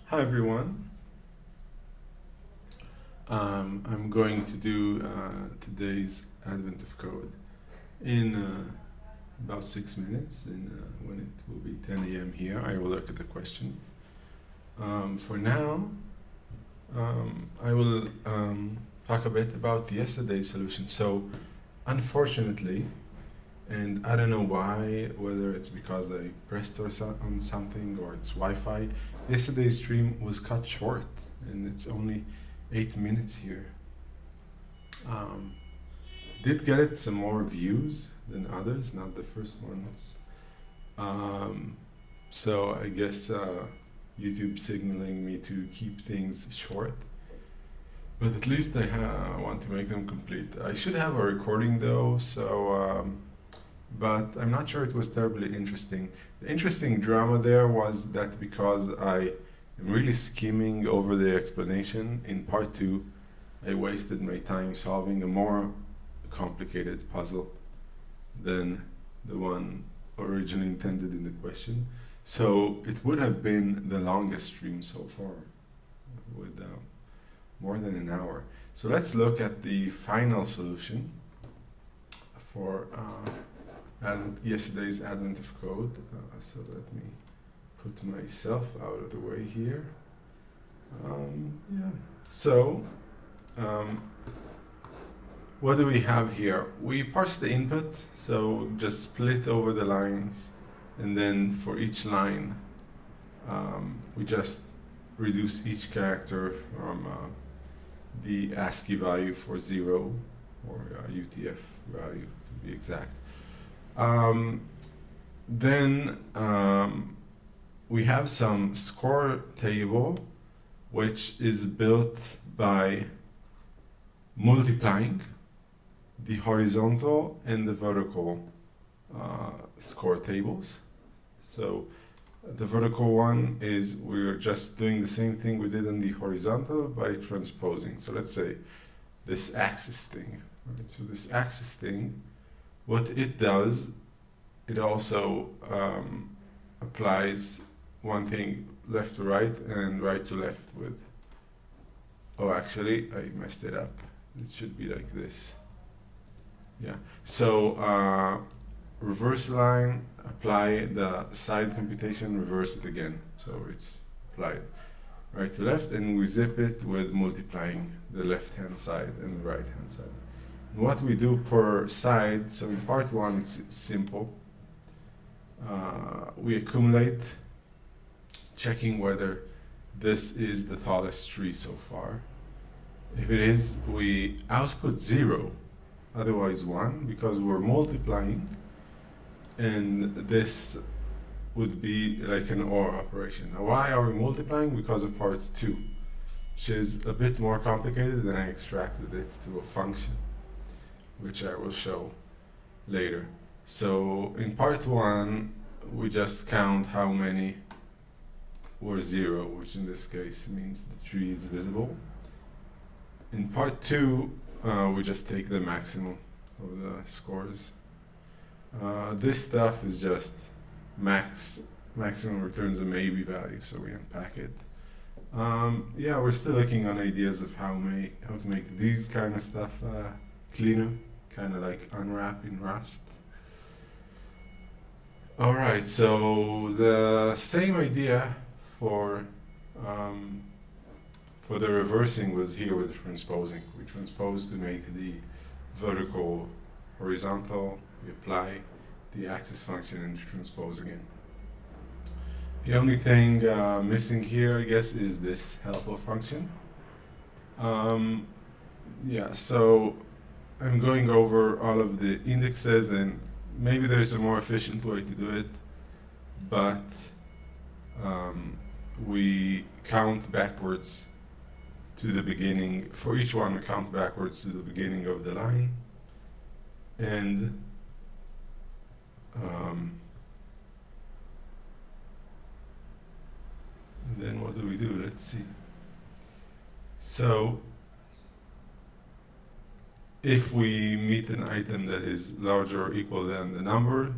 Hi everyone. I'm going to do today's Advent of Code in about 6 minutes, and when it will be 10 a.m. here, I will look at the question. For now, I will talk a bit about yesterday's solution. So, unfortunately, and I don't know why, whether it's because I pressed on something or it's Wi-Fi, yesterday's stream was cut short, and it's only 8 minutes here. Did get it some more views than others, not the first ones. So I guess YouTube signaling me to keep things short. But at least I want to make them complete. I should have a recording though, so but I'm not sure it was terribly interesting. The interesting drama there was that because I am really skimming over the explanation in part 2, I wasted my time solving a more complicated puzzle than the one originally intended in the question. So it would have been the longest stream so far, with more than an hour. So let's look at the final solution for yesterday's Advent of Code. So let me put myself out of the way here. Yeah. So what do we have here? We parse the input, so just split over the lines, and then for each line, we just reduce each character from the ASCII value for 0, or UTF value to be exact. Then we have some score table, which is built by multiplying the horizontal and the vertical score tables. So the vertical one is we're just doing the same thing we did on the horizontal by transposing. So let's say this axis thing. Right? So this axis thing, what it does, it also applies one thing left to right and right to left with. Oh, actually, I messed it up. It should be like this. Yeah. So reverse line, apply the side computation, reverse it again. So it's applied right to left, and we zip it with multiplying the left-hand side and the right-hand side. And what we do per side, so in part 1 it's simple. We accumulate, checking whether this is the tallest tree so far. If it is, we output 0, otherwise 1, because we're multiplying, and this would be like an OR operation. Now, why are we multiplying? Because of part 2, which is a bit more complicated, and I extracted it to a function, which I will show later. So in part 1, we just count how many were 0, which in this case means the tree is visible. In part 2, we just take the maximum of the scores. This stuff is just maximum returns a maybe value, so we unpack it. Yeah, we're still looking on ideas of how to make these kind of stuff cleaner, kind of like unwrap in Rust. Alright, so the same idea for the reversing was here with transposing. We transpose to make the vertical horizontal, we apply the axis function and transpose again. The only thing missing here, I guess, is this helper function. Yeah, so I'm going over all of the indexes, and maybe there's a more efficient way to do it, but we count backwards to the beginning. For each one, we count backwards to the beginning of the line, and then what do we do? Let's see. So if we meet an item that is larger or equal than the number,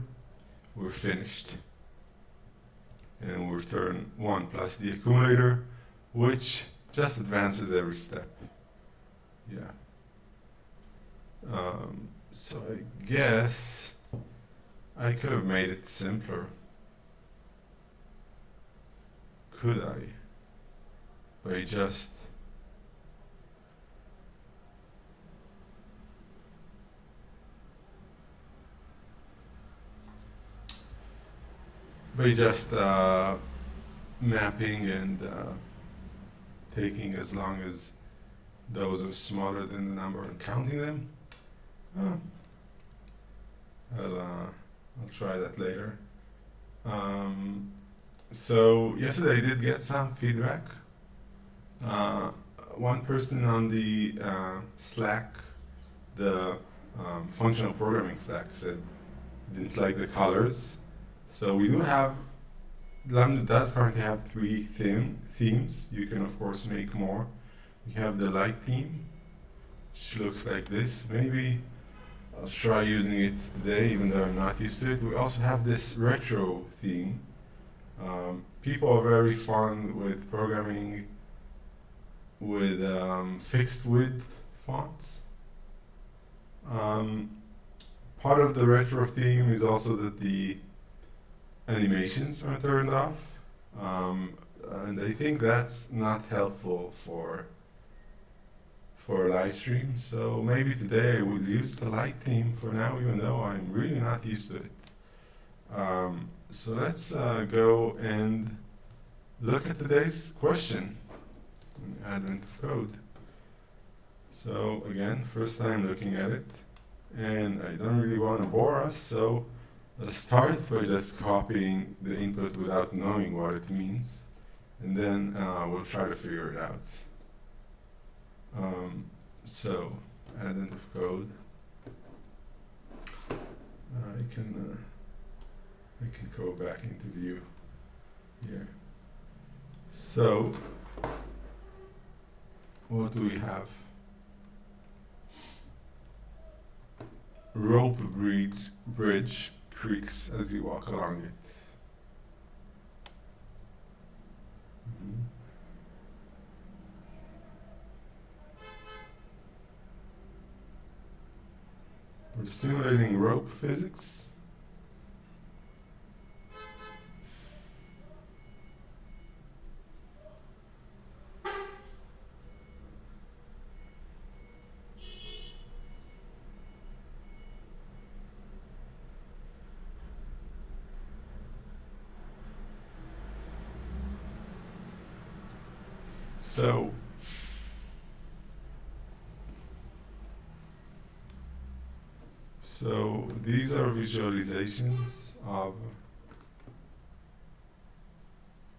we're finished. And we'll return 1 plus the accumulator. which just advances every step. Yeah. So I guess I could have made it simpler. Could I? By just mapping and taking as long as those are smaller than the number and counting them. Oh, I'll try that later. So yesterday I did get some feedback. Uh, One person on the Slack, the functional programming Slack, said he didn't like the colors. So we do have, Lamdu does currently have three themes. You can of course make more. We have the light theme, which looks like this. Maybe I'll try using it today, even though I'm not used to it. We also have this retro theme. People are very fond with programming with fixed width fonts. Part of the retro theme is also that the animations are turned off, and I think that's not helpful for a live stream. So maybe today I will use the light theme for now, even though I'm really not used to it. So let's go and look at today's question in Advent of Code. So again, first time looking at it, and I don't really want to bore us, so let's start by just copying the input without knowing what it means, and then we'll try to figure it out. So, Advent of Code. I can go back into view here. So, what do we have? Rope bridge creaks as you walk along it. Mhm. We're simulating rope physics. So these are visualizations of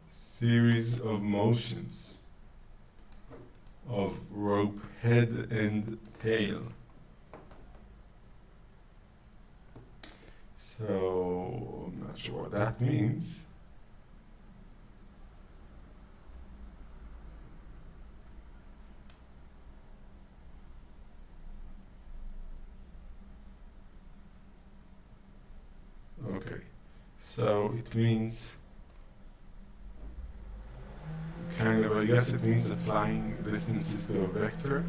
series of motions of rope head and tail. So I'm not sure what that means. Okay, so it means kind of, I guess it means applying distances to a vector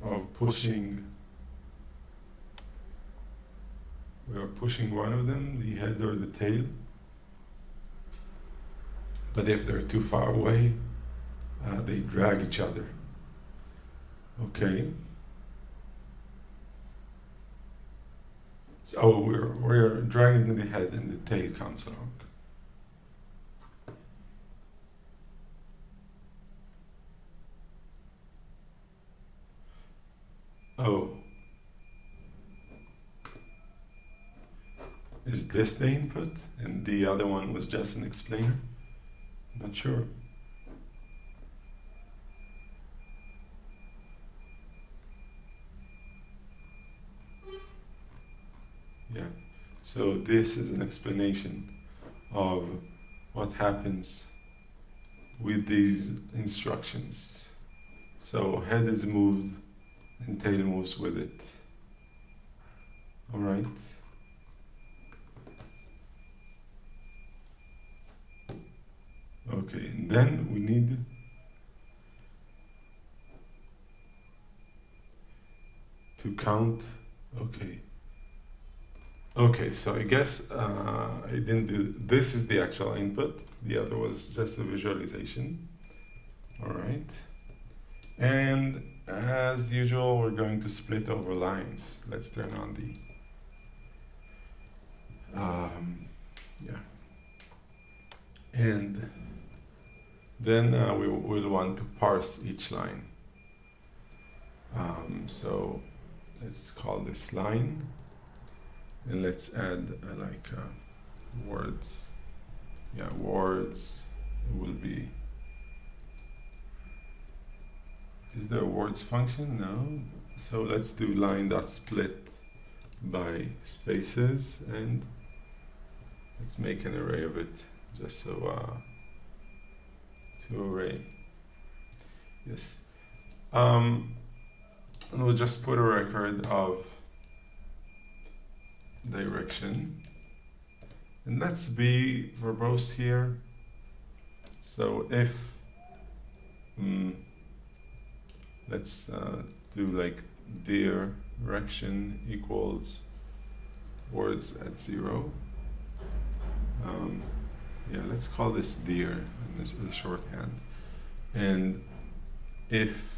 of pushing. We are pushing one of them, the head or the tail. But if they're too far away, they drag each other. Okay. So we're dragging the head and the tail comes along. Oh. Is this the input and the other one was just an explainer? Not sure. Yeah, so this is an explanation of what happens with these instructions. So head is moved and tail moves with it. All right. Okay, and then we need to count. Okay. Okay, so I guess I didn't do, this is the actual input, the other was just a visualization. All right. And as usual, we're going to split over lines. Let's turn on the, yeah. And then we will want to parse each line. So let's call this line. And let's add words. Yeah, words will be. Is there a words function? No. So let's do line.split by spaces, and let's make an array of it, just so to array. Yes. And we'll just put a record of direction, and let's be verbose here. So if let's do like direction equals words at 0. Yeah, let's call this dir in this is shorthand. And if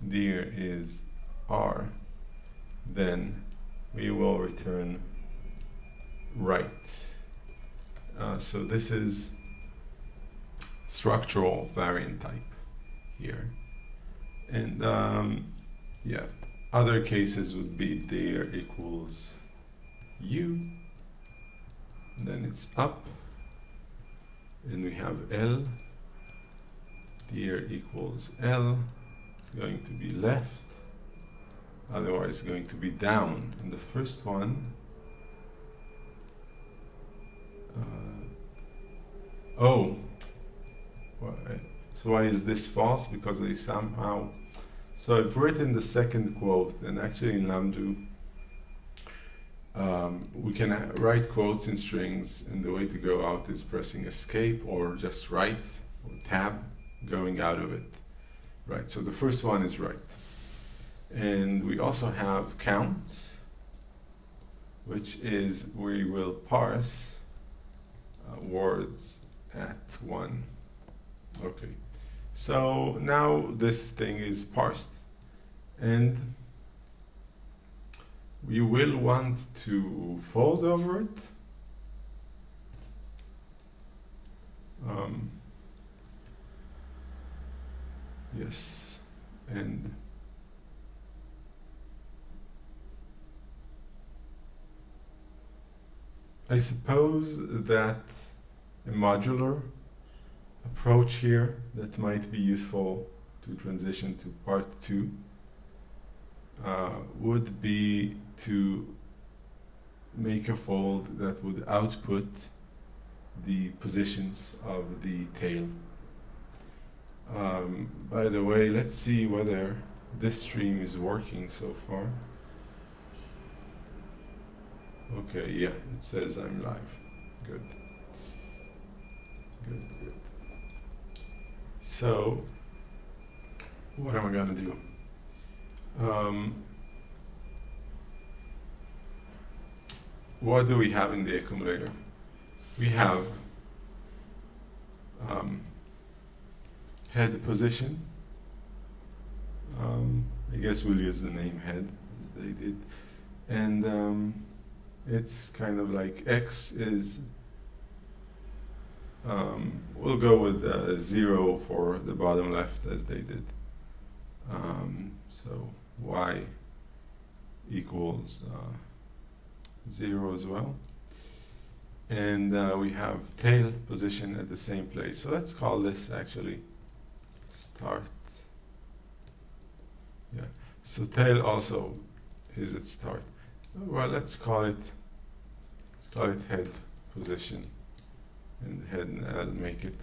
dir is r, then we will return right. So this is structural variant type here. And yeah, other cases would be dir equals u, then it's up, and we have l, dir equals l, it's going to be left, otherwise it's going to be down. And the first one, oh, so why is this false? Because they somehow, so I've written the second quote, and actually in Lamdu, we can write quotes in strings, and the way to go out is pressing escape or just right, or tab, going out of it. Right, so the first one is right. And we also have count, which is we will parse words at 1. Okay, so now this thing is parsed, and we will want to fold over it. Yes, and I suppose that a modular approach here that might be useful to transition to part 2 would be to make a fold that would output the positions of the tail. By the way, let's see whether this stream is working so far. Okay, yeah, it says I'm live. Good. Good, good. So, what am I gonna do? What do we have in the accumulator? We have head position. I guess we'll use the name head as they did. And it's kind of like X is, we'll go with 0 for the bottom left as they did. So Y equals 0 as well. And we have tail position at the same place. So let's call this actually start. Yeah, so tail also is at start. Well, let's call it head position, and head, I'll make it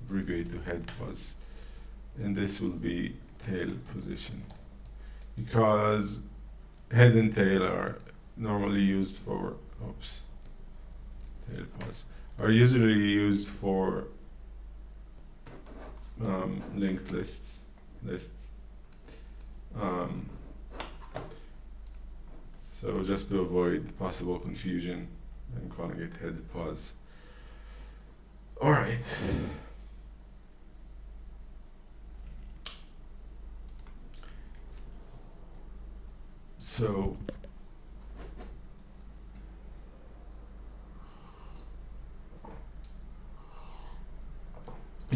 abbreviate to head pos, and this will be tail position, because head and tail are normally used for, oops, tail pos, are usually used for linked lists. Um, so just to avoid possible confusion, I'm calling it head pause. All right. So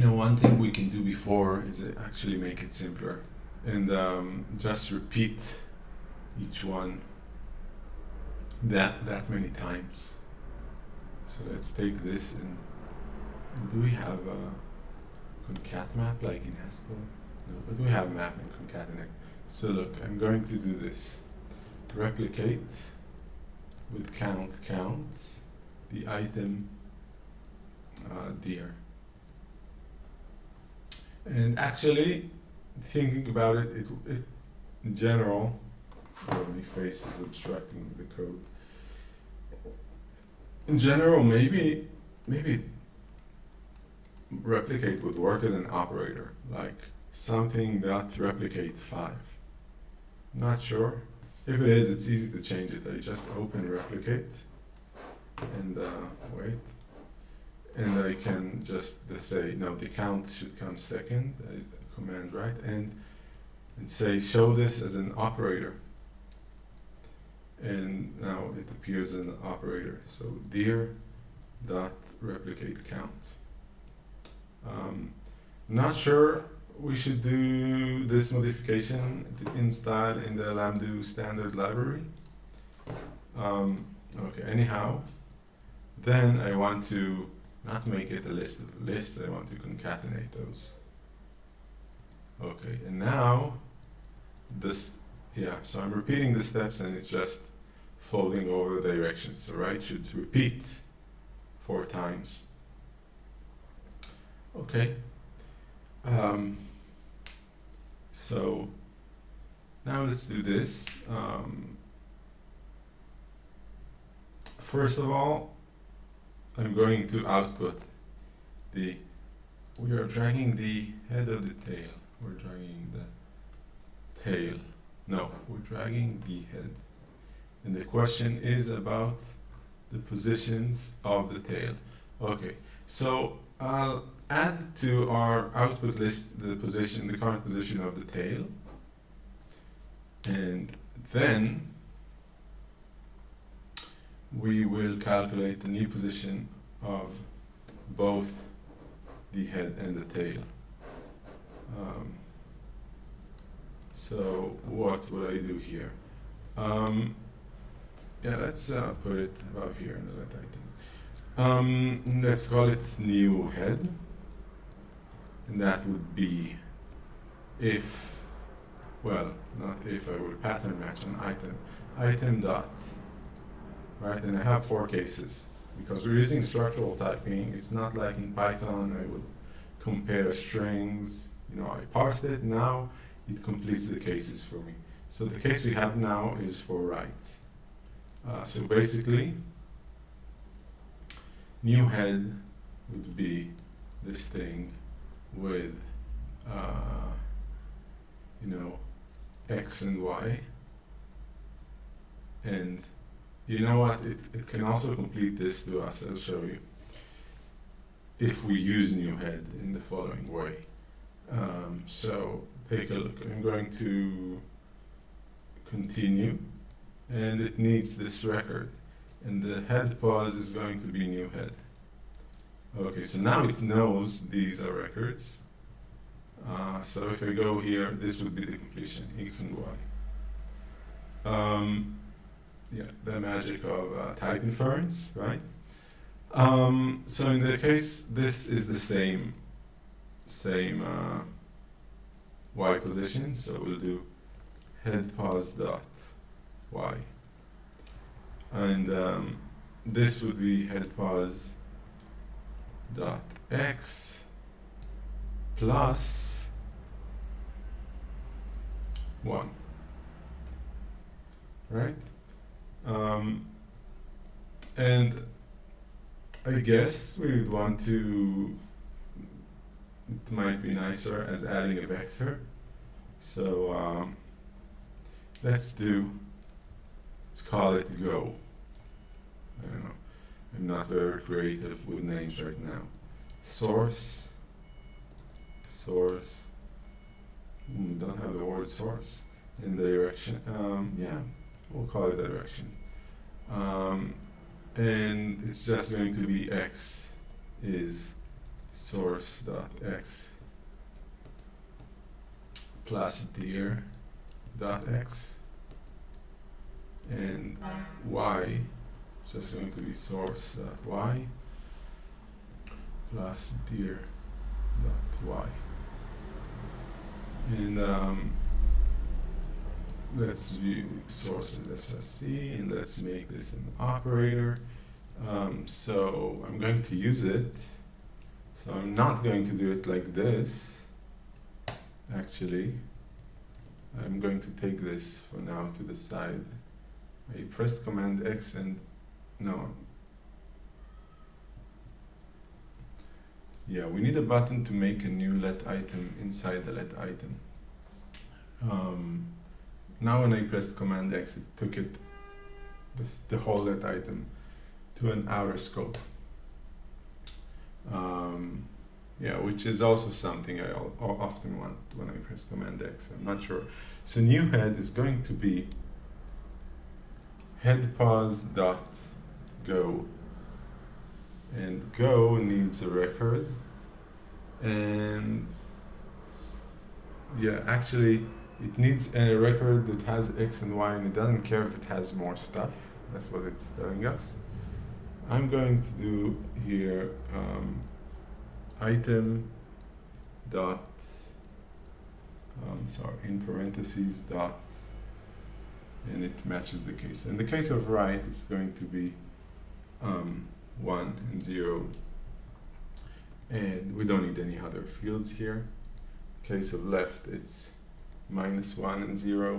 one thing we can do before is actually make it simpler and just repeat each one that many times. So let's take this and do we have a concat map like in Haskell? No, but we have map and concatenate. So look, I'm going to do this. Replicate with count the item dir. And actually, thinking about it, it in general, my face is obstructing the code. In general, maybe replicate would work as an operator, like something that replicate 5. Not sure. If it is, it's easy to change it. I just open replicate and wait. And I can just say, no, the count should come second, that is the command, right? And say, show this as an operator. And now it appears as an operator. So dir dot replicate count. Not sure we should do this modification install in the Lamdu standard library. Okay, anyhow, then I want to not make it a list of lists, I want to concatenate those. Okay, and now this, so I'm repeating the steps and it's just folding over the directions. So right, should repeat 4 times. Okay. So now let's do this. First of all, I'm going to output we are dragging the head of the tail. We're dragging the tail. No, we're dragging the head. And the question is about the positions of the tail. Okay, so I'll add to our output list the current position of the tail. And then we will calculate the new position of both the head and the tail. So what will I do here? Let's put it above here in the let item. Let's call it new head. And that would be if, well, not if, I will pattern match an item dot, right? And I have 4 cases. Because we're using structural typing, it's not like in Python I would compare strings, I parsed it, now it completes the cases for me. So the case we have now is for write. So basically, new head would be this thing with, X and Y. And you know what, it can also complete this to us, I'll show you. If we use new head in the following way. So take a look, I'm going to continue, and it needs this record. And the head pause is going to be new head. Okay, so now it knows these are records. So if I go here, this would be the completion, X and Y. The magic of type inference, right? So in the case, this is the same Y position, so we'll do head pause dot Y. And this would be head pause dot X plus 1, right? And I guess we would want to it might be nicer as adding a vector. So let's call it go. I don't know, I'm not very creative with names right now. Source, we don't have the word source. In the direction, yeah, we'll call it direction. And it's just going to be x is source dot x plus dir dot x, and y just going to be source dot y plus dir dot y. And let's view source as SSC, and let's make this an operator. So I'm going to use it. So I'm not going to do it like this. Actually, I'm going to take this for now to the side. I pressed Command X and no. Yeah, we need a button to make a new let item inside the let item. Now when I pressed Command X, it took it, the whole let item, to an outer scope. Yeah, which is also something I often want when I press Command X. I'm not sure. So new head is going to be head pause dot go, and go needs a record, and yeah, actually it needs a record that has X and Y, and it doesn't care if it has more stuff. That's what it's telling us. I'm going to do here item dot, sorry, in parentheses dot, and it matches the case. In the case of right, it's going to be 1 and 0, and we don't need any other fields here. In the case of left, it's -1 and 0.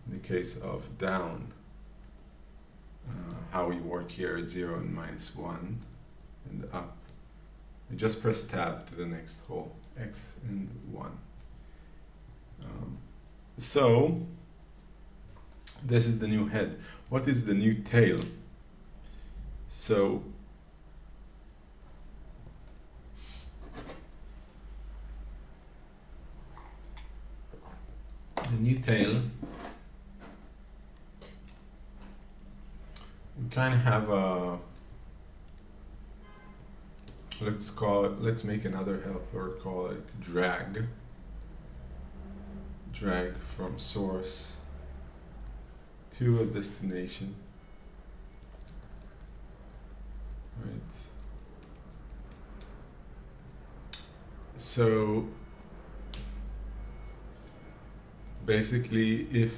In the case of down, how we work here at 0 and -1, and up, I just press tab to the next whole, x and 1. So this is the new head. What is the new tail? So the new tail, we kind of have a, let's make another helper, call it drag from source to a destination, right? So basically, if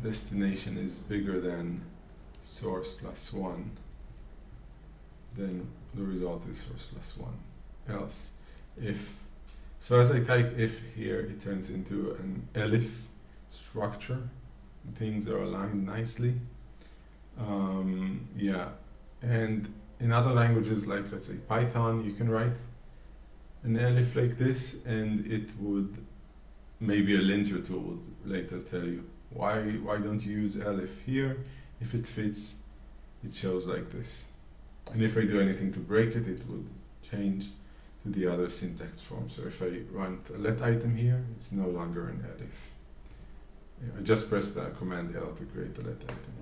destination is bigger than source plus 1, then the result is source plus 1. Else, so as I type if here, it turns into an elif structure. Things are aligned nicely. Yeah, and in other languages, like let's say Python, you can write an elif like this, and it would, maybe a linter tool would later tell you why don't you use elif here. If it fits, it shows like this, and if I do anything to break it, it would change to the other syntax form. So if I run a let item here, it's no longer an elif. Yeah, I just pressed the Command L to create a let item.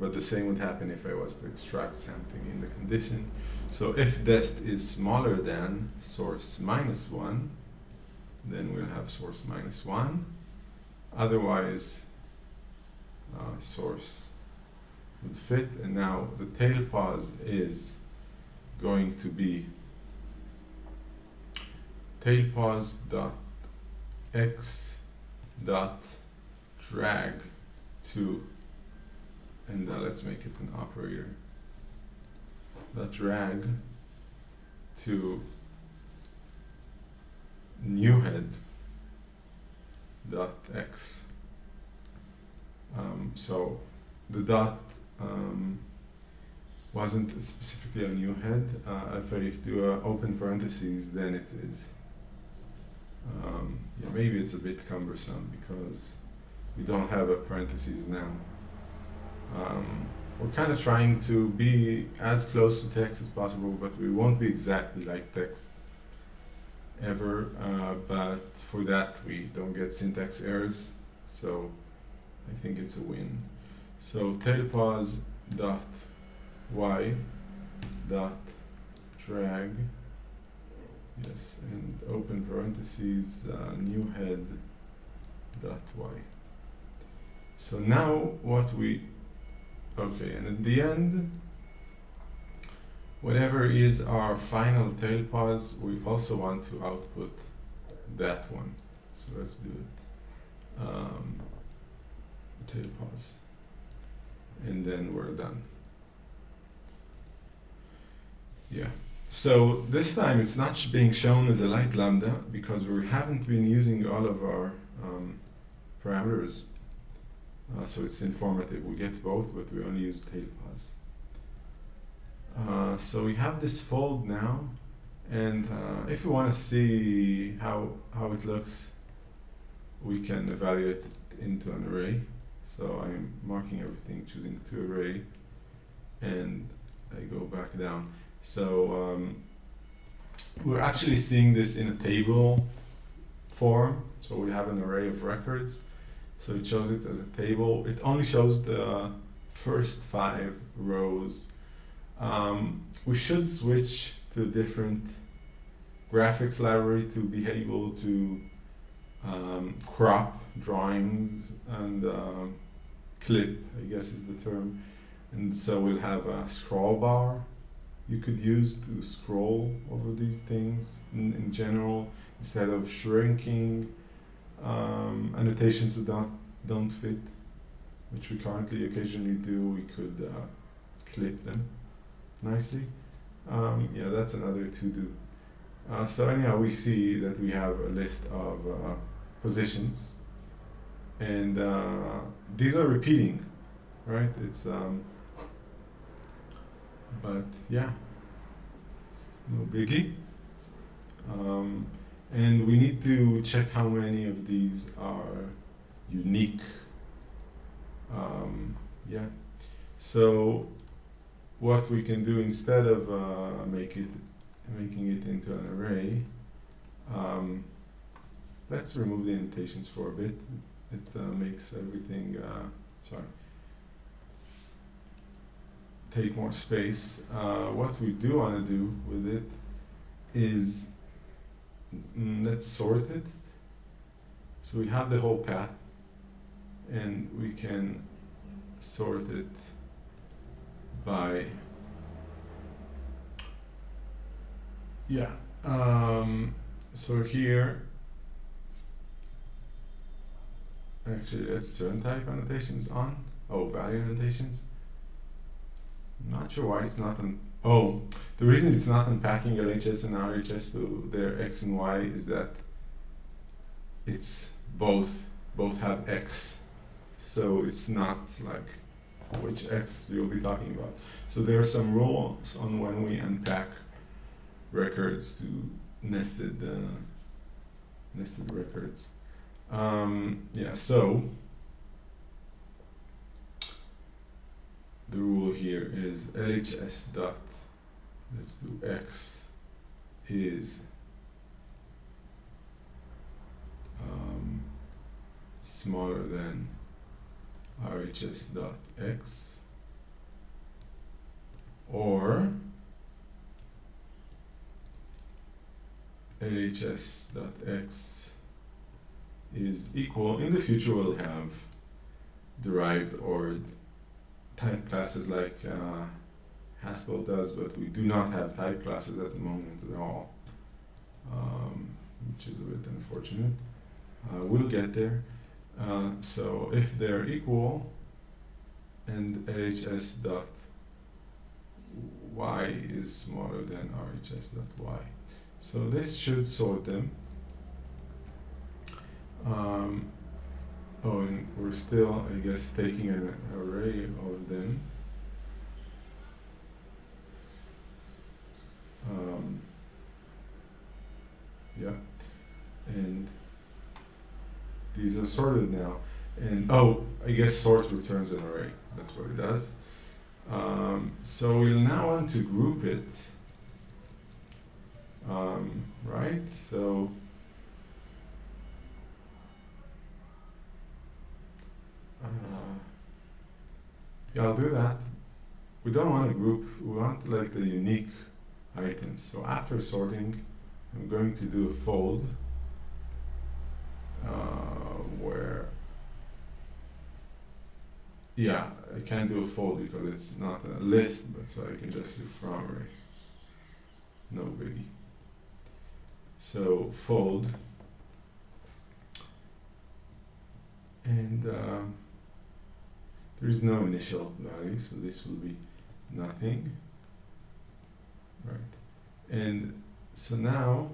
But the same would happen if I was to extract something in the condition. So if dest is smaller than source -1, then we'll have source -1. Otherwise, source would fit. And now the tail pause is going to be tail pause dot x dot drag to, and let's make it an operator, dot drag to new head dot x. So the dot, wasn't specifically a new head. If I do open parentheses, then it is. Yeah, maybe it's a bit cumbersome because we don't have a parentheses now. We're kind of trying to be as close to text as possible, but we won't be exactly like text ever. But for that, we don't get syntax errors, so I think it's a win. So tail pause dot y dot drag, yes, and open parentheses new head dot y. So now what we okay, and at the end, whatever is our final tail pause, we also want to output that one. So let's do it. Tail pause, and then we're done. Yeah. So this time it's not being shown as a light lambda because we haven't been using all of our parameters. So it's informative. We get both, but we only use tail pause. So we have this fold now, and if you want to see how it looks, we can evaluate it into an array. So I'm marking everything, choosing to array, and I go back down. So we're actually seeing this in a table form. So we have an array of records. So it shows it as a table. It only shows the first 5 rows. We should switch to a different graphics library to be able to crop drawings and clip, I guess is the term. And so we'll have a scroll bar you could use to scroll over these things in general, instead of shrinking annotations that don't fit, which we currently occasionally do. We could clip them nicely. Yeah, that's another to-do. So anyhow, we see that we have a list of positions, and these are repeating, right? It's but yeah, no biggie. And we need to check how many of these are unique. Yeah. So what we can do instead of making it into an array, let's remove the annotations for a bit. It makes everything take more space. What we do want to do with it is let's sort it. So we have the whole path, and we can sort it by so here actually let's turn type annotations on. Value annotations. I'm not sure why it's not the reason it's not unpacking LHS and RHS to their X and Y is that it's both have X, so it's not like which X you'll be talking about. So there are some rules on when we unpack records to nested records. So the rule here is LHS dot, let's do X is smaller than RHS dot X, or LHS dot X is equal. In the future we'll have derived or type classes like Haskell does, but we do not have type classes at the moment at all, which is a bit unfortunate. We'll get there. So if they're equal and LHS dot y is smaller than RHS dot y, so this should sort them. And we're still, I guess, taking an array of them. yeah. And these are sorted now. And oh, I guess sort returns an array. That's what it does. So we'll now want to group it. Right? So yeah, I'll do that. We don't want a group, we want like the unique items. So after sorting, I'm going to do a fold where, yeah, I can't do a fold because it's not a list, but so I can just do from array. No biggie. So fold, and there is no initial value, so this will be nothing, right? And so now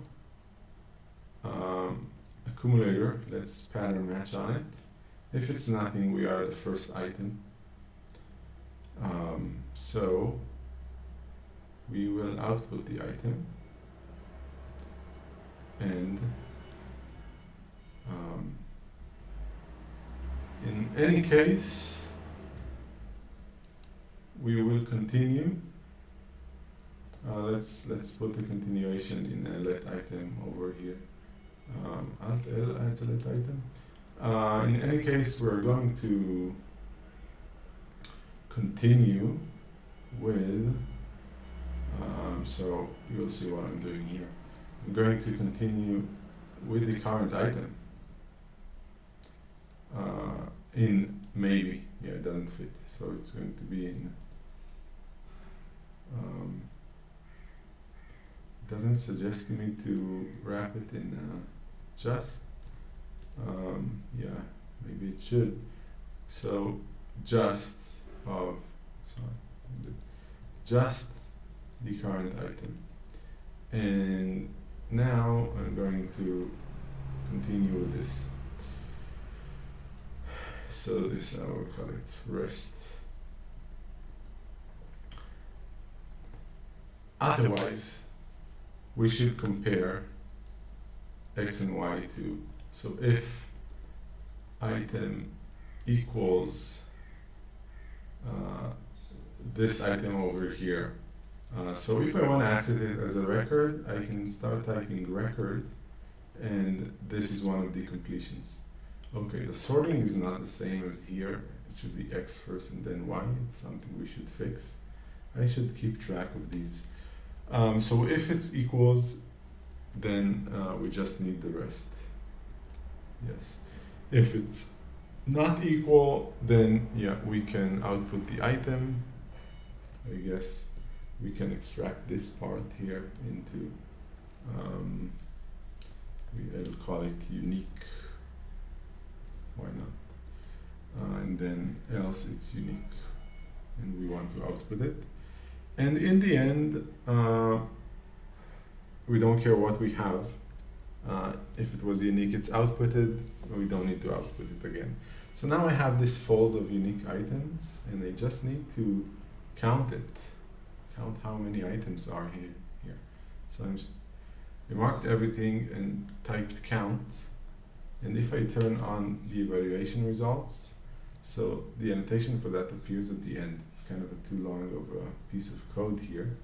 accumulator, let's pattern match on it. If it's nothing, we are the first item. So we will output the item, and in any case, we will continue. Let's put the continuation in a let item over here. Alt L adds a let item. In any case, we're going to continue with. So you'll see what I'm doing here. I'm going to continue with the current item. In maybe, yeah, it doesn't fit, so it's going to be in. It doesn't suggest me to wrap it in just. Yeah, maybe it should. So just of, sorry, just the current item. And now I'm going to continue with this. So this, I will call it rest. Otherwise, we should compare x and y to, so if item equals this item over here, so if I want to access it as a record, I can start typing record, and this is one of the completions. Okay, the sorting is not the same as here. It should be x first and then y. It's something we should fix. I should keep track of these. So if it's equals, then we just need the rest. Yes. If it's not equal, then yeah, we can output the item. I guess we can extract this part here into, I'll call it unique. Why not? And then else it's unique, and we want to output it. And in the end, we don't care what we have. If it was unique, it's outputted. We don't need to output it again. So now I have this fold of unique items, and I just need to count it. Count how many items are here. So I marked everything and typed count. And if I turn on the evaluation results, so the annotation for that appears at the end. It's kind of too long of a piece of code here.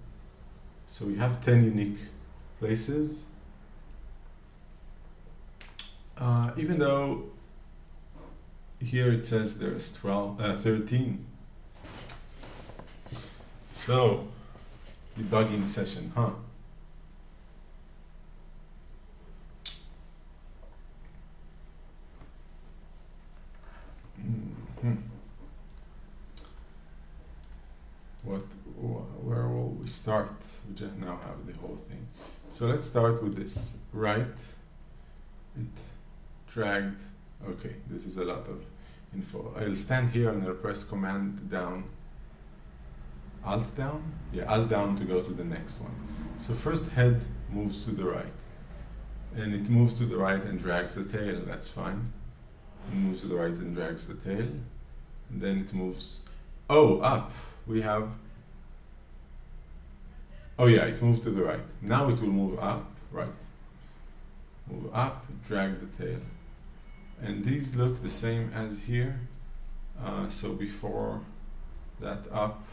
So we have 10 unique places. Even though here it says there's 13. So, debugging session, huh? Where will we start? We just now have the whole thing. So let's start with this. Right, it dragged. Okay, this is a lot of info. I'll stand here and I'll press Command down. Alt down? Yeah, Alt down to go to the next one. So first head moves to the right. And it moves to the right and drags the tail, that's fine. It moves to the right and drags the tail. And then it moves, up. We have, yeah, it moved to the right. Now it will move up, right. move up, drag the tail. And these look the same as here. So before that up,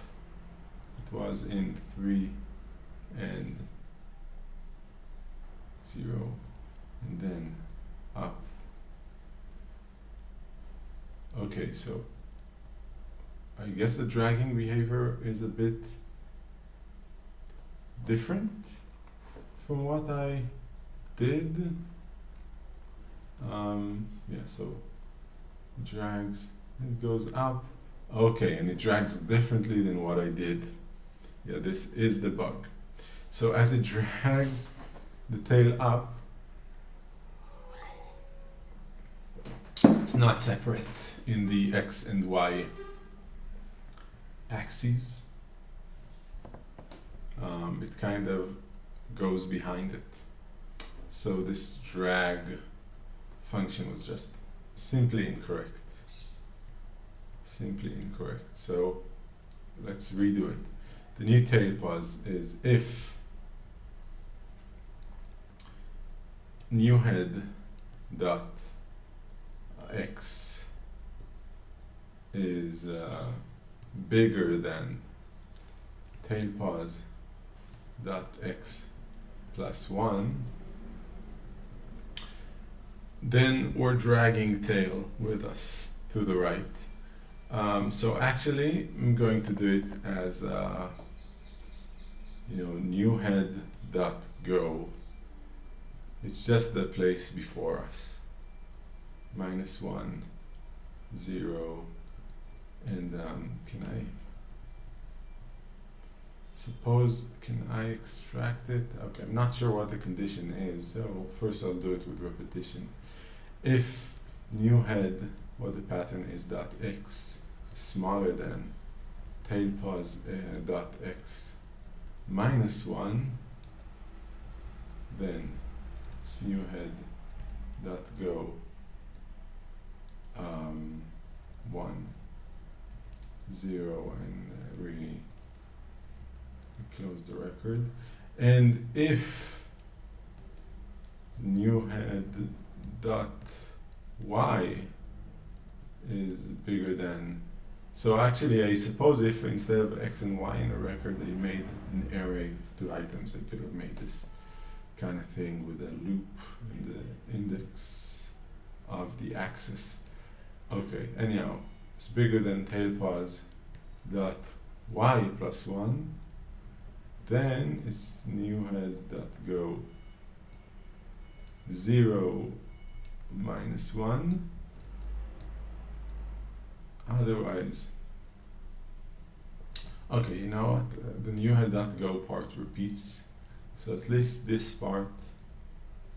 it was in 3 and 0, and then up. Okay, so I guess the dragging behavior is a bit different from what I did. Yeah, so it drags, it goes up. Okay, and it drags differently than what I did. Yeah, this is the bug. So as it drags the tail up, it's not separate in the X and Y axes. It kind of goes behind it. So this drag function was just simply incorrect. Simply incorrect. So let's redo it. The new tail pause is if new head dot x is bigger than tail pause dot x plus 1, then we're dragging tail with us to the right. So actually I'm going to do it as new head dot go. It's just the place before us. -1, 0, and can I extract it? Okay, I'm not sure what the condition is, so first I'll do it with repetition. If new head, what the pattern is, dot x smaller than tail pause dot x -1, then it's new head dot go 1, 0, and really close the record. And if new head dot y is bigger than, so actually I suppose if instead of x and y in a record they made an array of 2 items, they could have made this kind of thing with a loop in the index of the axis. Okay, anyhow, it's bigger than tail pause dot y plus 1, then it's new head dot go 0 -1. Otherwise, okay, you know what? The new head dot go part repeats, so at least this part,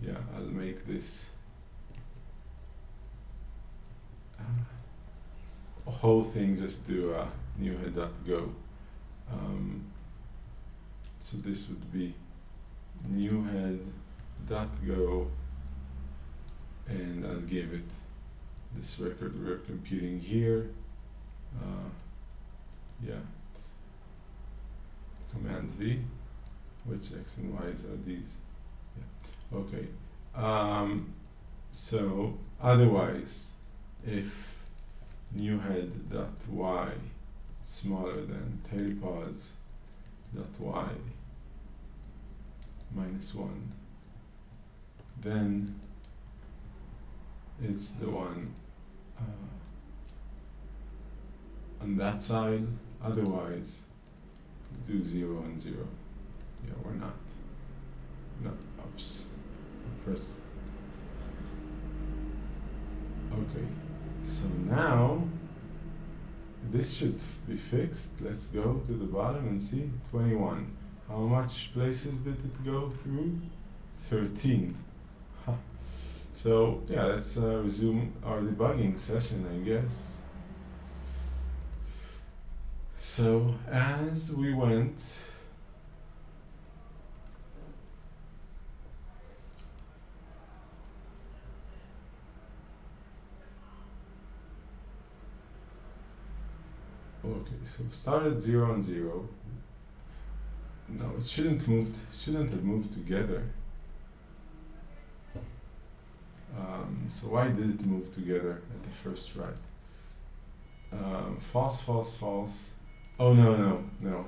yeah, I'll make this whole thing just do new head dot go. So this would be new head dot go, and I'll give it this record we're computing here. Yeah, Command V, which x and y's are these. Yeah. Okay. So otherwise, if new head dot y smaller than tail pause dot y -1, then it's the one on that side. Otherwise, do 0 and 0. Yeah, we're not. No, oops. Press. Okay. So now this should be fixed. Let's go to the bottom and see 21. How much places did it go through? 13. Huh. So yeah, let's resume our debugging session, I guess. So as we went, okay, so started 0 and 0. No, it shouldn't have moved together. So why did it move together at the first write? False, false, false. Oh no, no, no.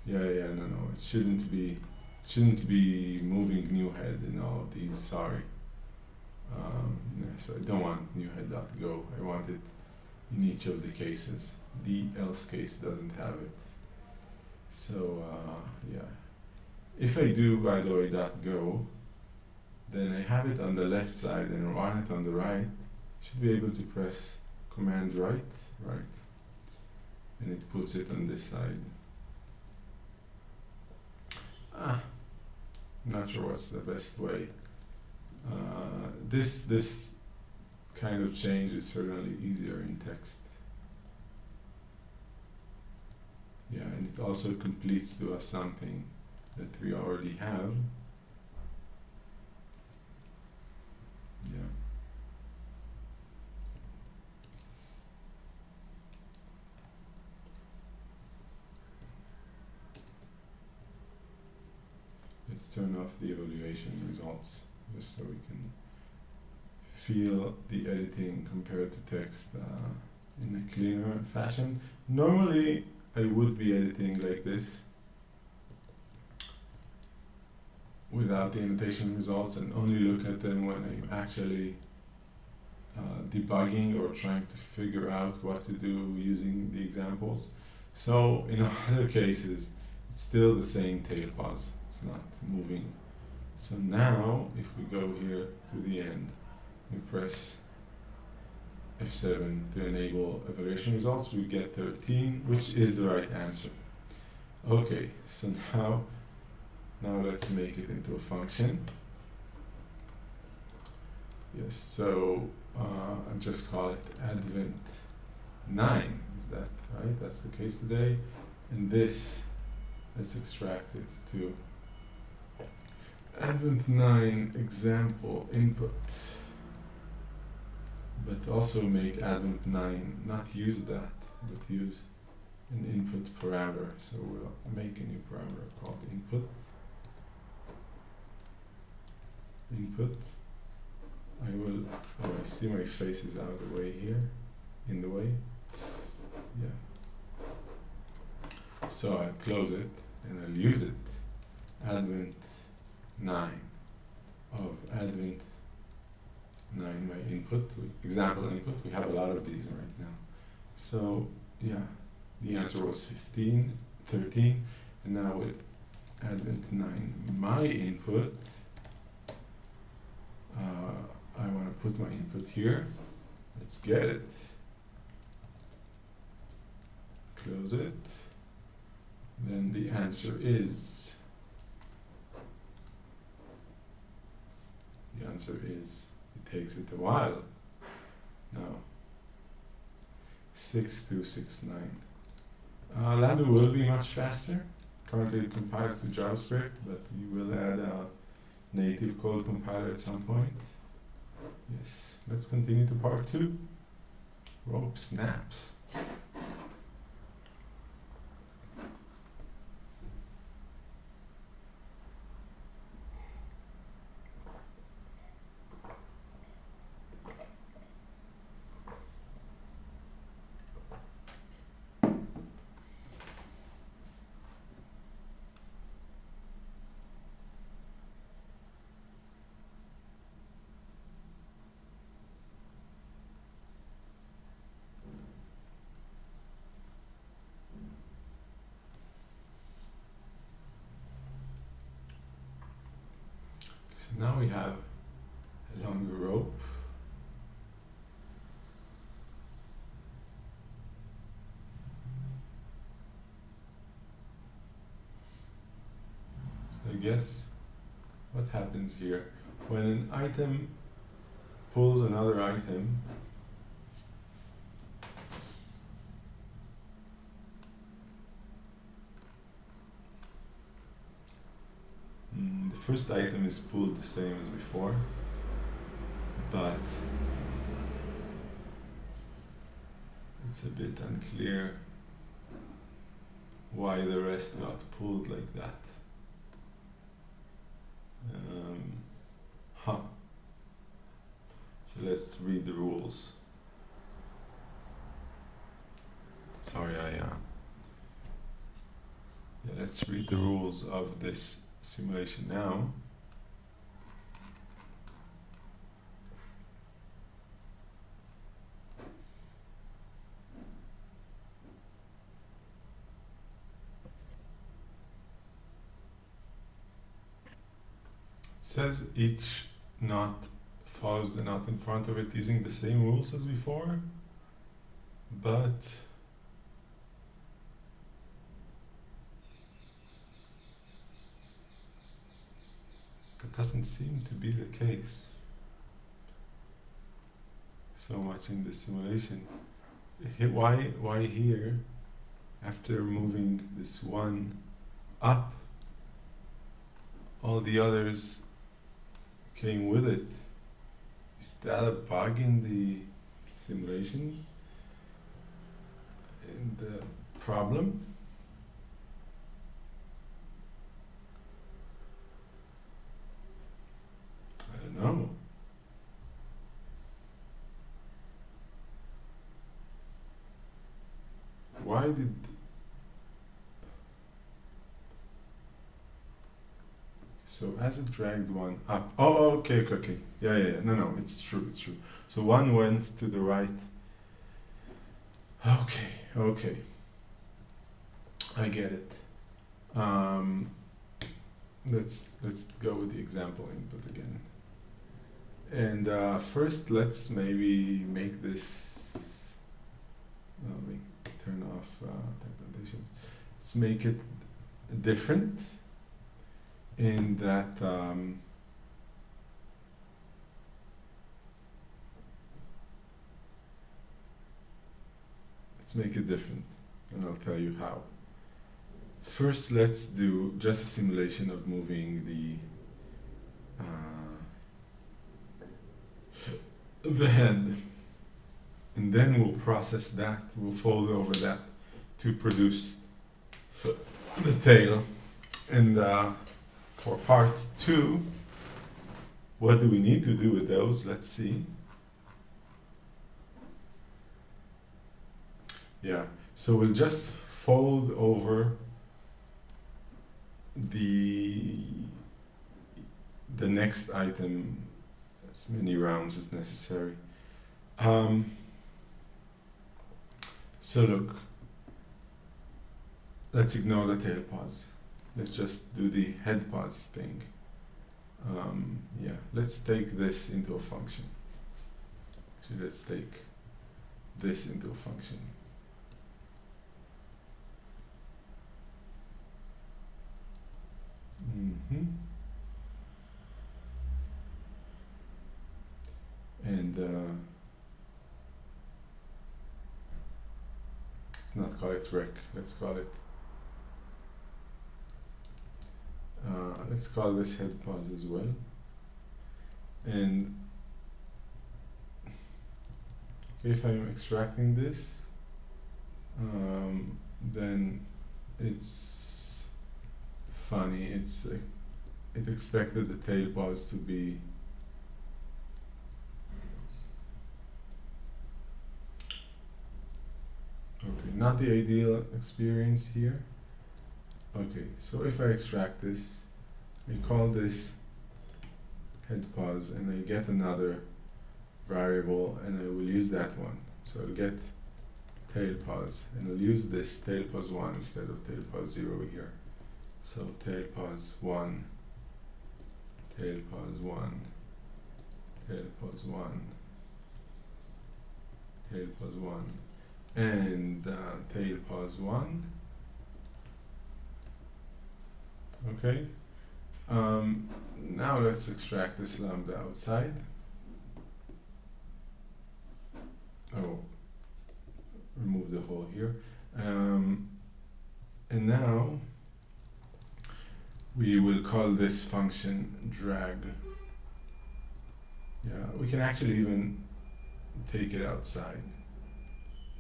Yeah, no, no. It shouldn't be moving new head in all of these. Sorry. Yeah, so I don't want new head.go. I want it in each of the cases. The else case doesn't have it. So yeah. If I do, by the way, .go, then I have it on the left side and I want it on the right. Should be able to press Command right, and it puts it on this side. Not sure what's the best way. This kind of change is certainly easier in text. Yeah, and it also completes to us something that we already have. Yeah. Let's turn off the evaluation results just so we can feel the editing compared to text in a cleaner fashion. Normally I would be editing like this without the annotation results and only look at them when I'm actually debugging or trying to figure out what to do using the examples. So in other cases, it's still the same tail pause. It's not moving. So now, if we go here to the end, we press F7 to enable evaluation results, we get 13, which is the right answer. Okay, so now let's make it into a function. Yes, so I'll just call it Advent 9, is that right? That's the case today. And this, let's extract it to Advent 9 example input. But also make Advent 9 not use that, but use an input parameter. So we'll make a new parameter called input. I will, oh, I see my face is out of the way here, in the way. Yeah. So I'll close it and I'll use it. Advent 9 of Advent 9, my input, example input. We have a lot of these right now. So yeah, the answer was 15, 13, and now with Advent 9, my input, I want to put my input here. Let's get it. Close it. Then the answer is, it takes it a while. Now, 6269. Lamdu will be much faster. Currently it compiles to JavaScript, but we will add a native code compiler at some point. Yes, let's continue to part 2. Rope snaps. So now we have a longer rope. So I guess what happens here, when an item pulls another item, the first item is pulled the same as before, but it's a bit unclear why the rest got pulled like that. let's read the rules. Sorry, let's read the rules of this simulation now. It says each knot follows the knot in front of it using the same rules as before, but that doesn't seem to be the case so much in the simulation. Why here, after moving this one up, all the others came with it? Is that a bug in the simulation? In the problem? I don't know. Why did so as it dragged one up? Oh, okay. Yeah. No, it's true. So one went to the right. Okay. I get it. Let's go with the example input again. And first, let's maybe make this. Turn off type annotations. Let's make it different in that let's make it different, and I'll tell you how. First, let's do just a simulation of moving the head, and then we'll process that, we'll fold over that to produce the tail. And for part 2, what do we need to do with those? Let's see. Yeah, so we'll just fold over the next item as many rounds as necessary. So look, let's ignore the tail pause. Let's just do the head pause thing. Yeah, let's take this into a function. So let's take this into a function. And let's not call it rec, let's call it let's call this head pause as well. And if I'm extracting this, then it's funny. It expected the tail pause to be okay, not the ideal experience here. Okay, so if I extract this, I call this head pause, and I get another variable, and I will use that one. So I'll get tail pause, and I'll use this tail pause 1 instead of tail pause 0 here. So tail pause 1, tail pause 1, tail pause 1, tail pause 1, and tail pause 1. Okay. Now let's extract this lambda outside. Oh, remove the hole here. And now we will call this function drag. Yeah, we can actually even take it outside.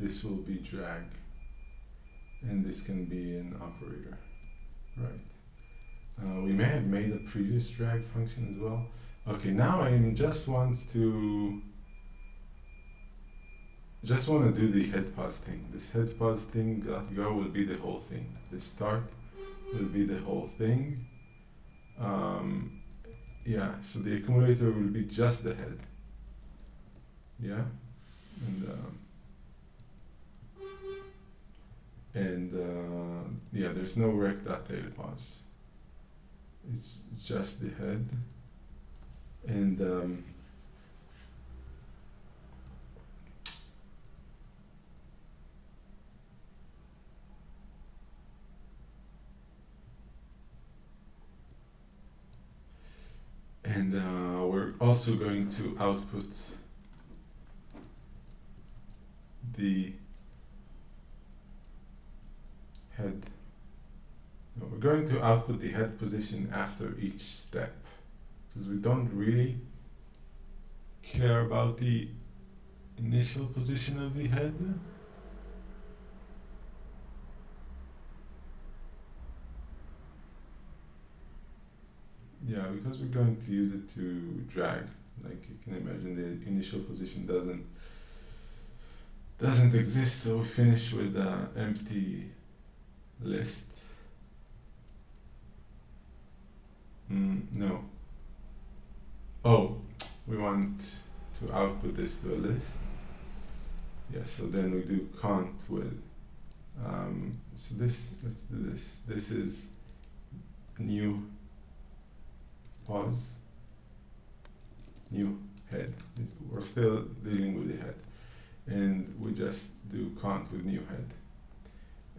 This will be drag, and this can be an operator, right? We may have made a previous drag function as well. Okay, now I just want to just want to do the head pause thing. This head pause thing dot go will be the whole thing. The start will be the whole thing. Yeah, so the accumulator will be just the head. Yeah, and yeah, there's no rec.tail pause. It's just the head, and we're also going to output the head. No, we're going to output the head position after each step, because we don't really care about the initial position of the head. Yeah, because we're going to use it to drag. Like you can imagine, the initial position doesn't exist, so we finish with an empty list. No. Oh, we want to output this to a list. Yeah, so then we do count with, so this, let's do this. This is new pause, new head. We're still dealing with the head. And we just do count with new head.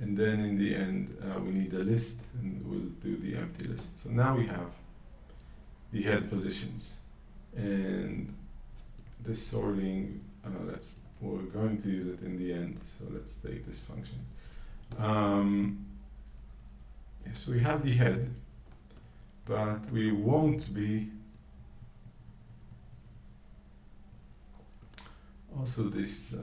And then in the end, we need a list, and we'll do the empty list. So now we have the head positions. And this sorting, we're going to use it in the end, so let's take this function. So we have the head, but we won't be also this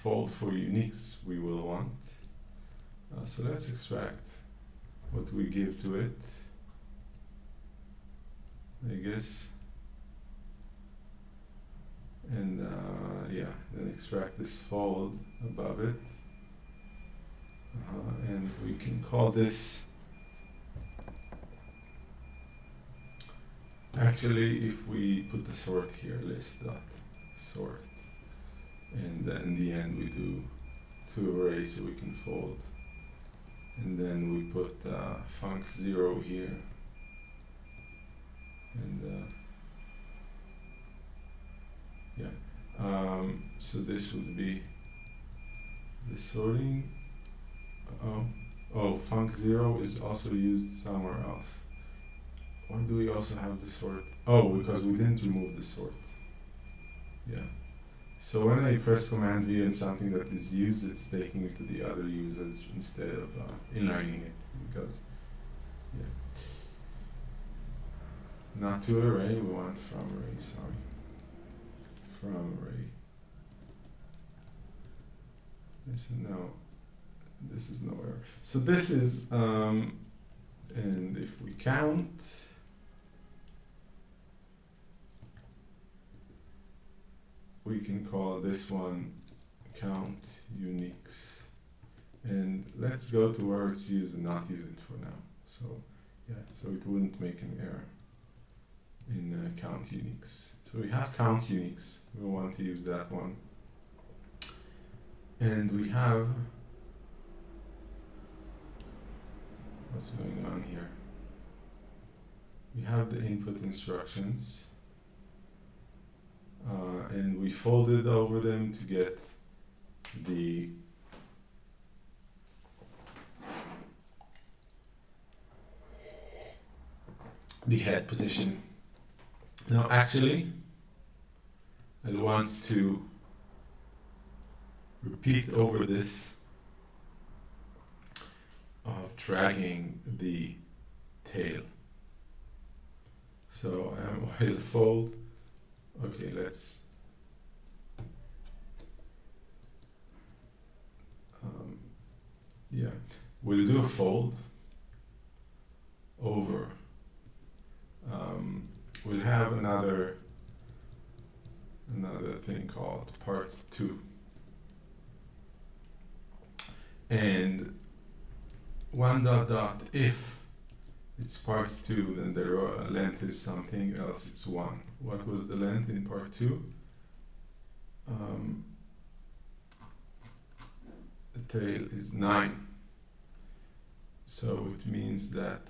fold for uniques we will want. So let's extract what we give to it, I guess. And yeah, then extract this fold above it. And we can call this, actually, if we put the sort here, list dot sort, and then in the end we do two arrays so we can fold, and then we put func0 here, and yeah, so this would be the sorting. Oh, func0 is also used somewhere else. Why do we also have the sort? Oh, because we didn't remove the sort. Yeah. So when I press Command V on something that is used, it's taking me to the other usage instead of inlining it. Because, yeah. Not to array, we want from array, sorry. From array. This is no error. So this is, and if we count, we can call this one count uniques. And let's go to where it's used and not use it for now. So yeah, so it wouldn't make an error in count uniques. So we have count uniques. We want to use that one. And we have, what's going on here? We have the input instructions, and we folded over them to get the head position. Now actually, I want to repeat over this of dragging the tail. So while fold, okay, let's yeah, we'll do a fold over. We'll have another another thing called part 2. And one dot dot if it's part 2, then the length is something else, it's 1. What was the length in part 2? The tail is 9. So it means that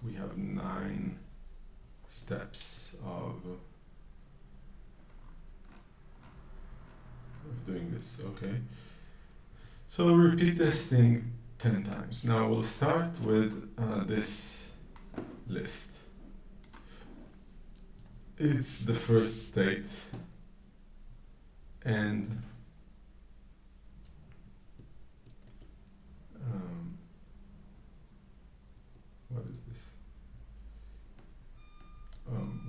we have 9 steps of doing this, okay? So we'll repeat this thing 10 times. Now we'll start with this list. It's the first state, and what is this?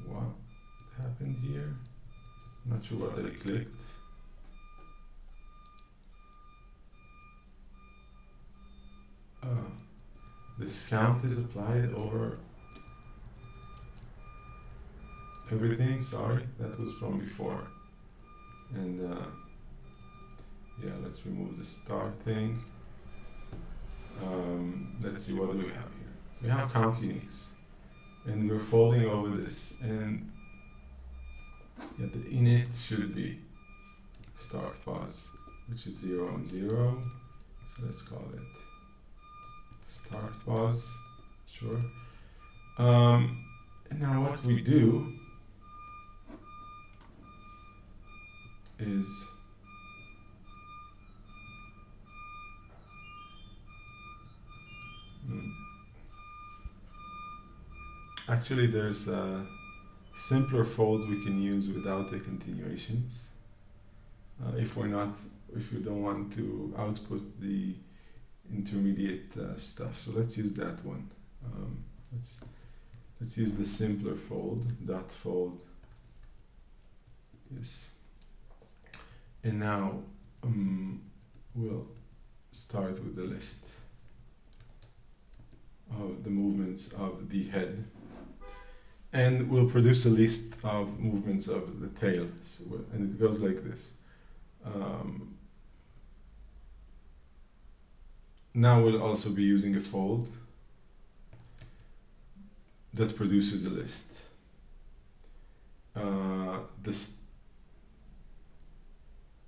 What happened here? Not sure what I clicked. This count is applied over everything. Sorry, that was from before. And yeah, let's remove the start thing. Let's see, what do we have here? We have count uniques, and we're folding over this, and yeah, the init should be start pause, which is 0 and 0. So let's call it start pause, sure. And now what we do is actually there's a simpler fold we can use without the continuations. If we don't want to output the intermediate stuff. So let's use that one. Let's use the simpler fold, dot fold. Yes. And now we'll start with the list of the movements of the head. And we'll produce a list of movements of the tail. So, and it goes like this. Now we'll also be using a fold that produces a list.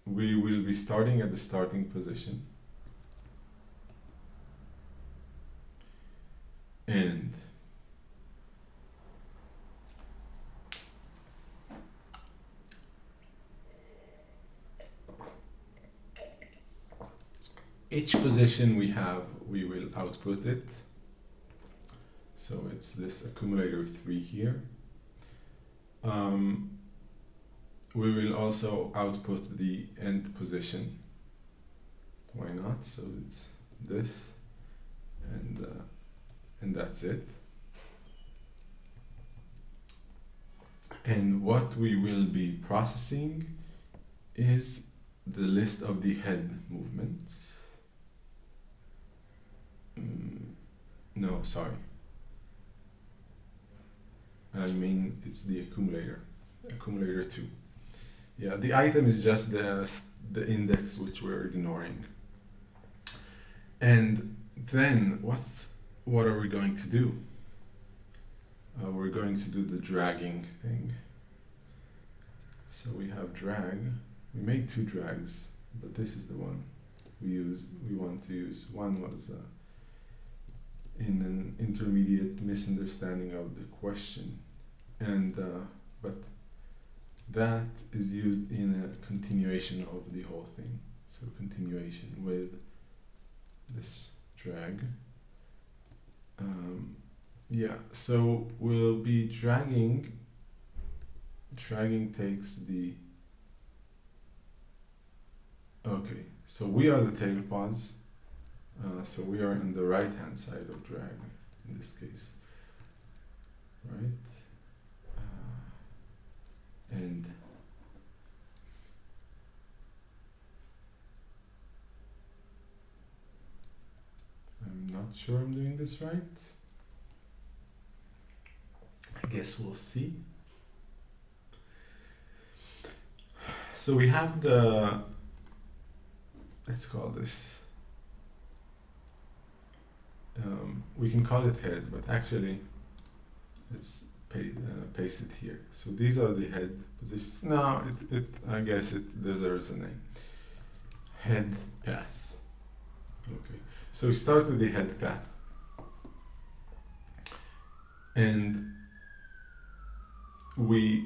We will be starting at the starting position, and each position we have, we will output it. So it's this accumulator 3 here. We will also output the end position. Why not? So it's this, and that's it. And what we will be processing is the list of the head movements. No, sorry. I mean, it's the accumulator 2. Yeah, the item is just the index which we're ignoring. And then what are we going to do? We're going to do the dragging thing. So we have drag. We made 2 drags, but this is the one we want to use. One was in an intermediate misunderstanding of the question, and but that is used in a continuation of the whole thing. So continuation with this drag. Yeah, so we'll be dragging. Dragging takes the. Okay, so we are the tail pods. So we are in the right hand side of drag in this case, right? And I'm not sure I'm doing this right. I guess we'll see. So we have the, let's call this, we can call it head, but actually let's paste it here. So these are the head positions. No, I guess it deserves a name. Head path. Okay, so we start with the head path. And we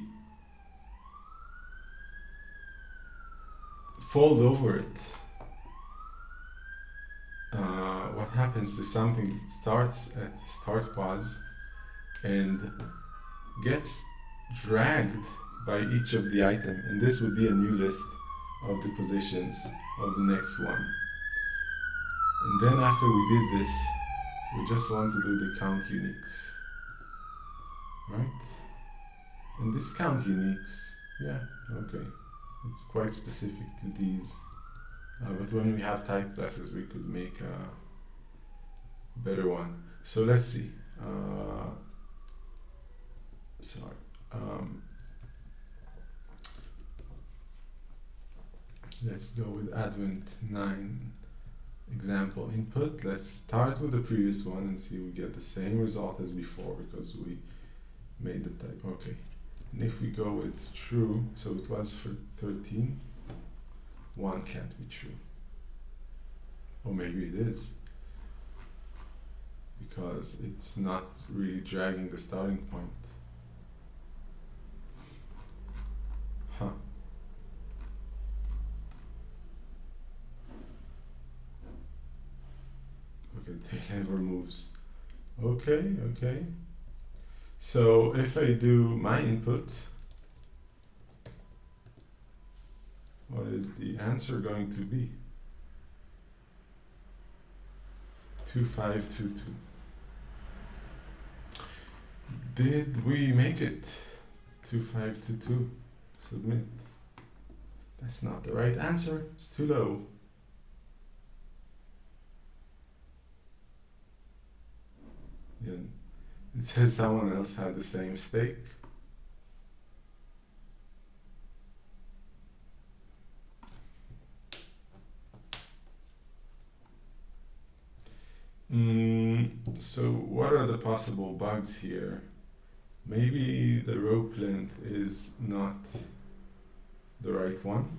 fold over it. What happens to something that starts at start pause and gets dragged by each of the item, and this would be a new list of the positions of the next one. And then after we did this, we just want to do the count uniques, right? And this count uniques, yeah, okay, it's quite specific to these. But when we have type classes, we could make a better one. So let's see. Let's go with Advent 9 example input. Let's start with the previous one and see we get the same result as before because we made the type. Okay. And if we go with true, so it was for 13, 1 can't be true. Or maybe it is, because it's not really dragging the starting point. Huh. Okay, it never moves. Okay, okay. So if I do my input, what is the answer going to be? 2522. Did we make it? 2522. Submit. That's not the right answer. It's too low. Yeah. It says someone else had the same mistake. So what are the possible bugs here? Maybe the rope length is not the right one.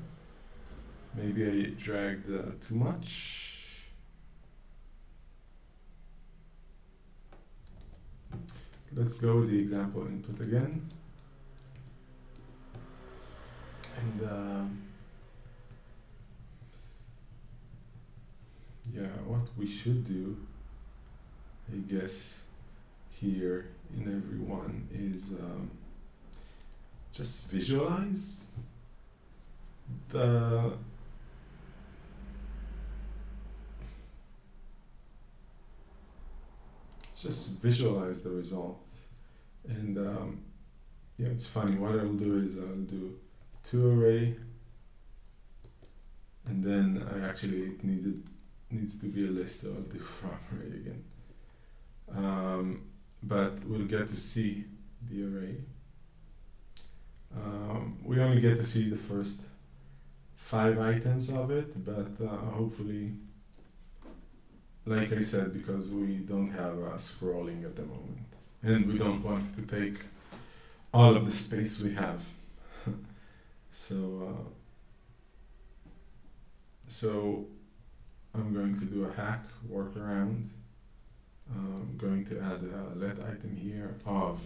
Maybe I dragged too much. Let's go with the example input again. And yeah, what we should do, I guess, here in every one is just visualize the result. And yeah, it's funny, what I'll do is I'll do toArray, and then it needs to be a list, so I'll do from array again. But we'll get to see the array. We only get to see the first 5 items of it, but hopefully, like I said, because we don't have scrolling at the moment, and we don't want to take all of the space we have. So I'm going to do a hack workaround. I'm going to add a let item here of,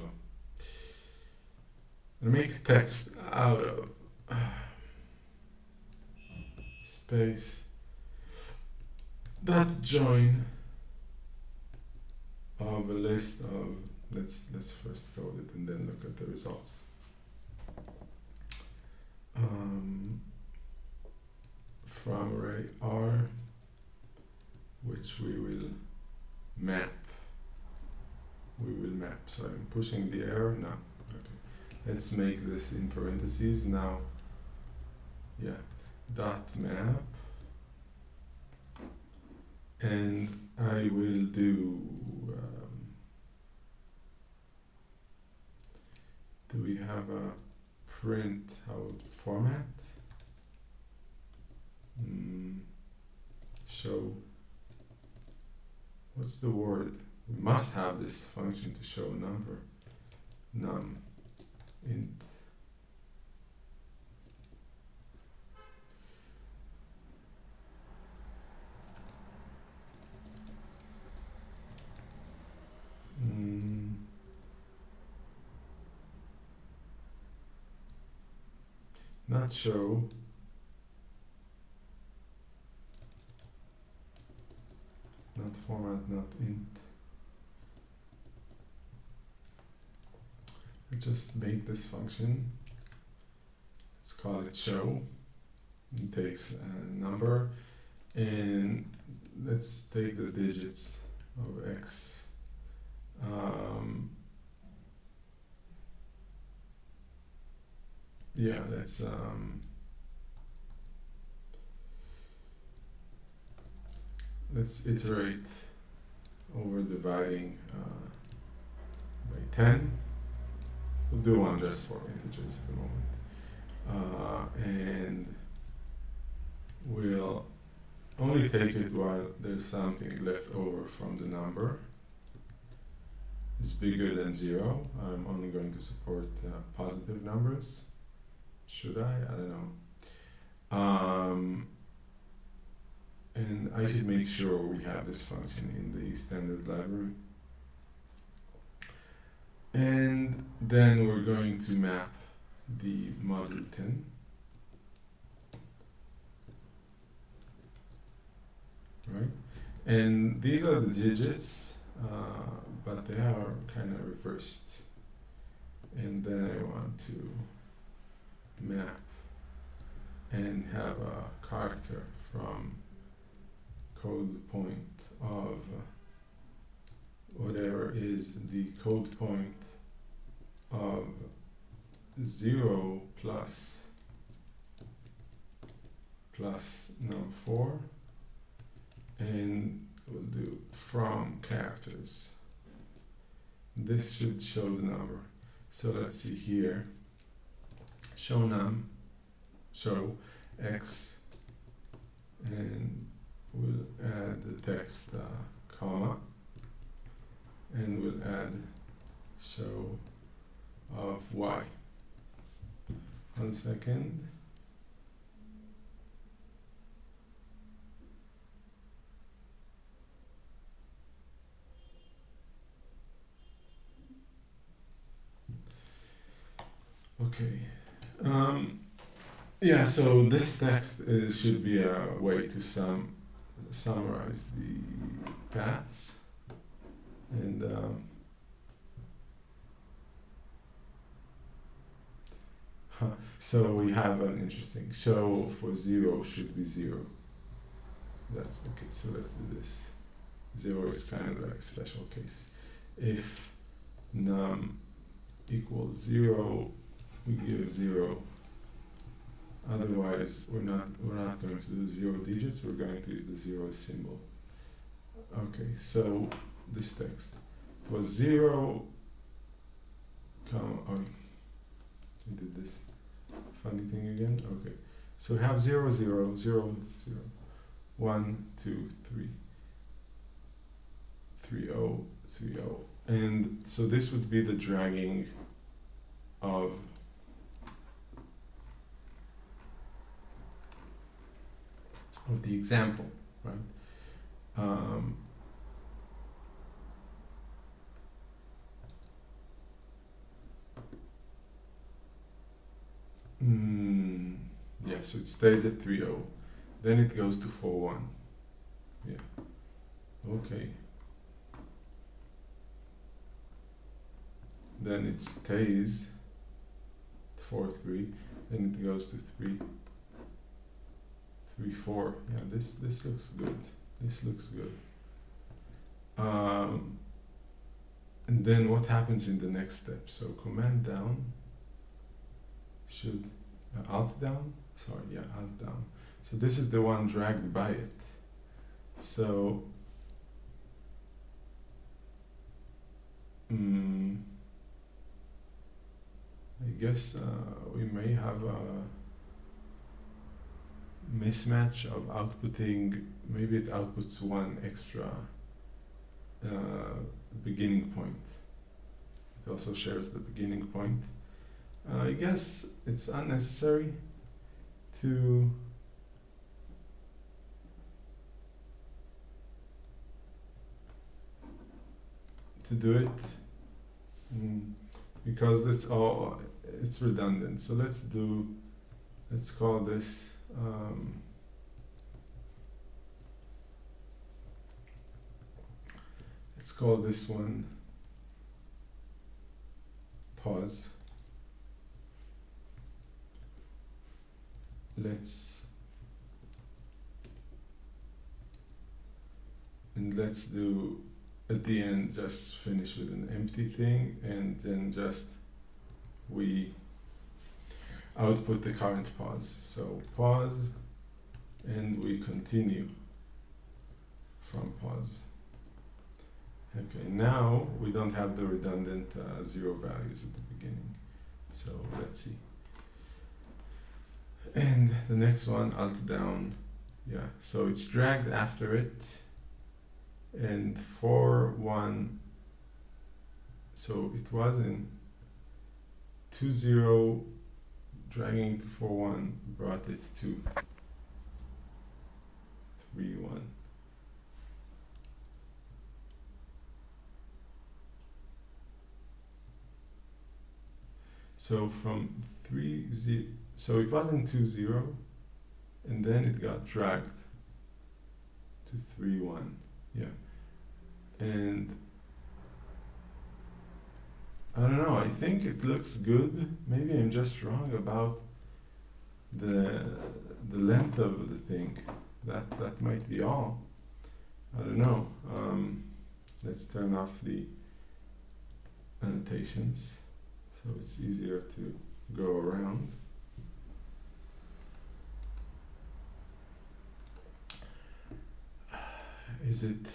and make text out of space dot join of a list of, let's first code it and then look at the results. From array R, which we will map. So I'm pushing the error now. Okay. Let's make this in parentheses now. Yeah. Dot map. And I will do. Do we have a print out format? mm, show, what's the word? We must have this function to show a number. Num int not show, not format, not int. I just make this function. Let's call it show. It takes a number, and let's take the digits of x. Yeah, let's iterate over dividing by 10. We'll do one just for integers at the moment. And we'll only take it while there's something left over from the number. It's bigger than 0. I'm only going to support positive numbers. Should I? I don't know. And I should make sure we have this function in the standard library. And then we're going to map the module 10. Right? And these are the digits, but they are kind of reversed. And then I want to map and have a character from code point of whatever is the code point of 0 plus num4, and we'll do from characters. This should show the number. So let's see here. Show num, show x, and we'll add the text comma, and we'll add show of y. 1 second. Okay. Yeah, so this text should be a way to summarize the paths. And so we have an interesting show for 0 should be 0. That's the case. So let's do this. 0 is kind of like a special case. If num equals 0, we give 0. Otherwise, we're not going to do 0 digits. We're going to use the 0 symbol. Okay, so this text was 0, comma. Oh, we did this funny thing again. Okay, so we have 0, 0, 0, 0, 1, 2, 3, 3, 0, 3, 0, and so this would be the dragging of the example, right? Yeah, so it stays at 3.0. Then it goes to 4.1. Yeah. Okay. Then it stays 4.3. Then it goes to 3.4. Yeah, this looks good. This looks good. And then what happens in the next step? So command down should alt down. Sorry, yeah, alt down. So this is the one dragged by it. So I guess we may have mismatch of outputting, maybe it outputs one extra beginning point. It also shares the beginning point. I guess it's unnecessary to do it, because it's redundant. So let's call this let's call this one pause. Let's do at the end, just finish with an empty thing, and then just we output the current pause. So pause, and we continue from pause. Okay, now we don't have the redundant zero values at the beginning. So let's see. And the next one, alt down, yeah, so it's dragged after it, and for 1, so it was in 2-0, dragging it to 4-1 brought it to 3-1. So from 3-0, so it was in 2-0, and then it got dragged to 3-1, yeah. And I don't know, I think it looks good. Maybe I'm just wrong about the length of the thing. That might be all. I don't know. Let's turn off the annotations so it's easier to go around. Is it?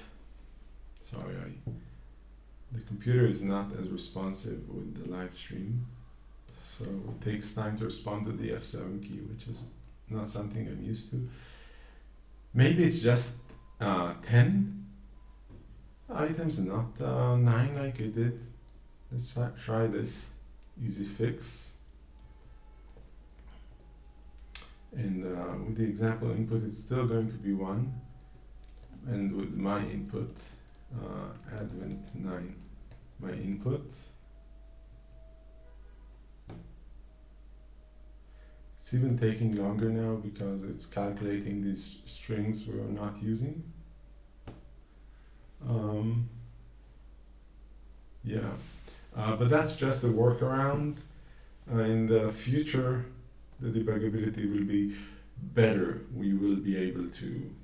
Sorry, the computer is not as responsive with the live stream, so it takes time to respond to the F7 key, which is not something I'm used to. Maybe it's just 10 items and not 9 like I did. Let's try this easy fix. And with the example input, it's still going to be 1. And with my input, advent 9, my input. It's even taking longer now because it's calculating these strings we are not using. Yeah, but that's just a workaround. In the future, the debuggability will be better. We will be able to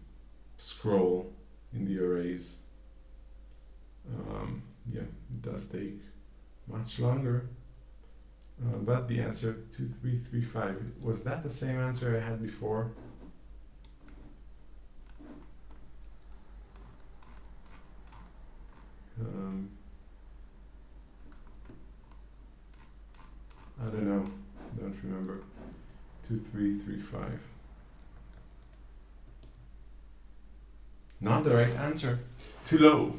scroll in the arrays. Yeah, it does take much longer. But the answer 2335, was that the same answer I had before? I don't know, don't remember. 2335. Not the right answer. Too low.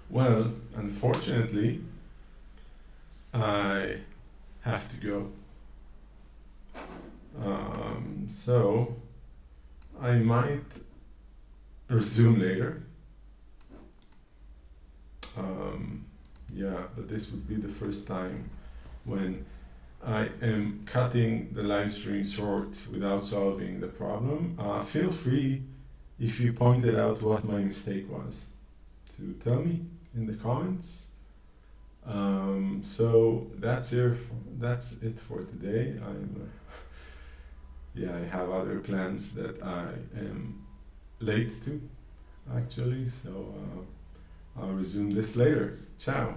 Well, unfortunately, I have to go. So I might resume later. Yeah, but this would be the first time when I am cutting the live stream short without solving the problem. Feel free, if you pointed out what my mistake was, to tell me in the comments. So that's it for today. Yeah, I have other plans that I am late to, actually, so I'll resume this later. Ciao.